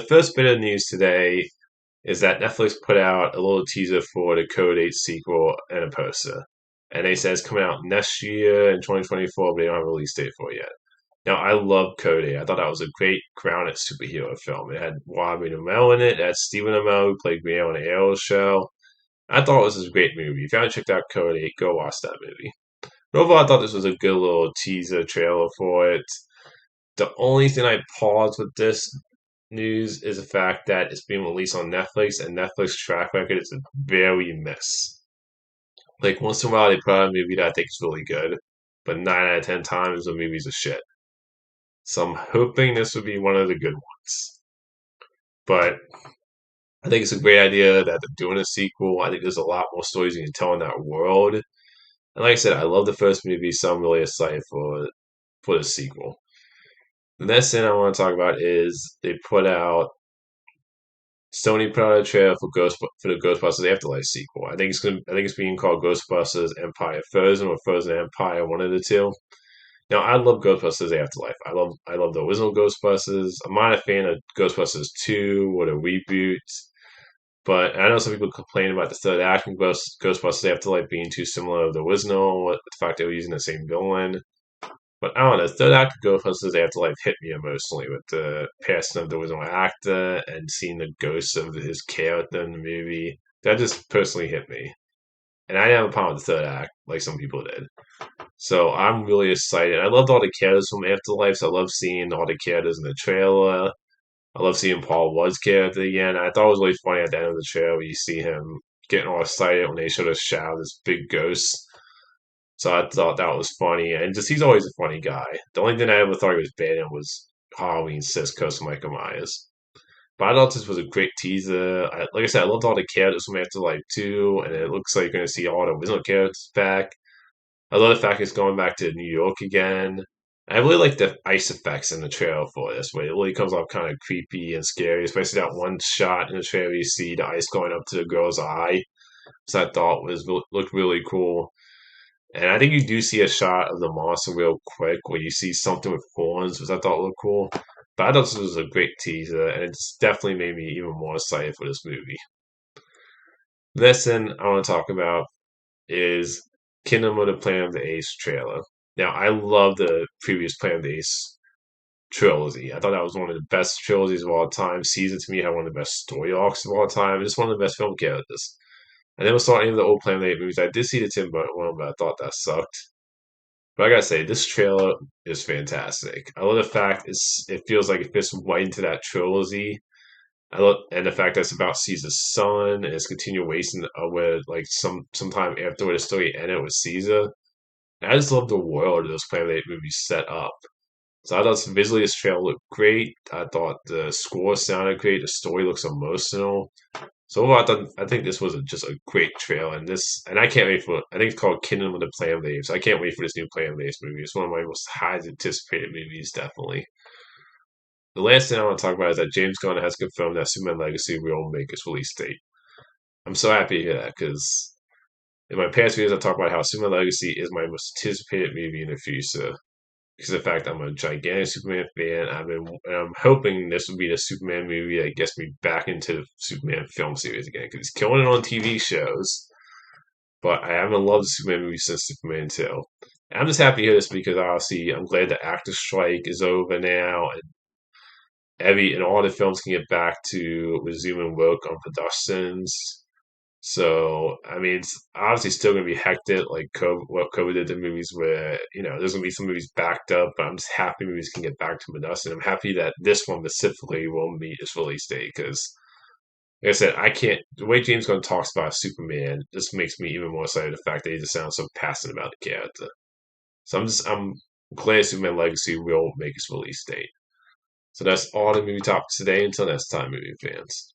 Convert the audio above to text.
first bit of news today is that Netflix put out a little teaser for the Code 8 sequel and a poster. And they said it's coming out next year in 2024, but they don't have a release date for it yet. Now, I love Code 8. I thought that was a great grounded superhero film. It had Robbie Amell in it. It had Stephen Amell, who played Green Arrow on the Arrow show. I thought this was a great movie. If you haven't checked out Code 8, go watch that movie. But overall, I thought this was a good little teaser trailer for it. The only thing I pause with this news is the fact that it's being released on Netflix, and Netflix track record is a very miss. Like once in a while they put out a movie that I think is really good, but 9 out of 10 times the movie's a shit. So I'm hoping this would be one of the good ones. But I think it's a great idea that they're doing a sequel. I think there's a lot more stories you can tell in that world. And like I said, I love the first movie, so I'm really excited for the sequel. The next thing I want to talk about is Sony put out a trailer for the Ghostbusters Afterlife sequel. I think it's being called Ghostbusters Empire Frozen or Frozen Empire, one of the two. Now I love Ghostbusters Afterlife. I love the original Ghostbusters. I'm not a fan of Ghostbusters 2 or the reboots. But I know some people complain about the third act in Ghostbusters Afterlife being too similar to the original, with the fact they were using the same villain. But I don't know, the third act of Ghostbusters Afterlife hit me emotionally with the passing of the original actor and seeing the ghosts of his character in the movie. That just personally hit me. And I didn't have a problem with the third act, like some people did. So I'm really excited. I loved all the characters from Afterlife, so I love seeing all the characters in the trailer. I love seeing Paul Rudd's character again. I thought it was really funny at the end of the trailer where you see him getting all excited when they showed a shot of this big ghost. So I thought that was funny, and just he's always a funny guy. The only thing I ever thought he was bad in was Halloween 6 because of Michael Myers. But I thought this was a great teaser. Like I said, I loved all the characters from Afterlife 2, and it looks like you're going to see all the original characters back. I love the fact it's going back to New York again. I really like the ice effects in the trailer for this, where it really comes off kind of creepy and scary, especially that one shot in the trailer you see the ice going up to the girl's eye. So I thought looked really cool. And I think you do see a shot of the monster real quick where you see something with horns, which I thought looked cool. But I thought this was a great teaser, and it's definitely made me even more excited for this movie. The next thing I want to talk about is Kingdom of the Planet of the Apes trailer. Now, I love the previous Planet of the Apes trilogy. I thought that was one of the best trilogies of all time. Caesar, to me, had one of the best story arcs of all time. Just one of the best film characters. I never saw any of the old Planet of the Apes movies. I did see the Tim Burton one, but I thought that sucked. But I gotta say, this trailer is fantastic. I love the fact it feels like it fits right into that trilogy. And the fact that it's about Caesar's son and his continuation of where like sometime after the story ended with Caesar. And I just love the world those Planet of the Apes movies set up. So I thought visually this trailer looked great. I thought the score sounded great. The story looks emotional. So overall, I think this was just a great trailer, and I can't wait for. I think it's called Kingdom of the Planet of the Apes. I can't wait for this new Planet of the Apes movie. It's one of my most highly anticipated movies, definitely. The last thing I want to talk about is that James Gunn has confirmed that Superman Legacy will make its release date. I'm so happy to hear that because in my past videos I talked about how Superman Legacy is my most anticipated movie in the future because of the fact I'm a gigantic Superman fan. I'm hoping this will be the Superman movie that gets me back into the Superman film series again because he's killing it on TV shows. But I haven't loved the Superman movie since Superman 2. And I'm just happy to hear this because obviously I'm glad the actor strike is over now and all the films can get back to resuming work on productions. So, I mean, it's obviously still going to be hectic, like what COVID did to movies where, there's going to be some movies backed up, but I'm just happy movies can get back to production. I'm happy that this one specifically will meet its release date because, like I said, the way James Gunn talks about Superman just makes me even more excited the fact that he just sounds so passionate about the character. So I'm glad Superman Legacy will make its release date. So that's all the movie topics today. Until next time, movie fans.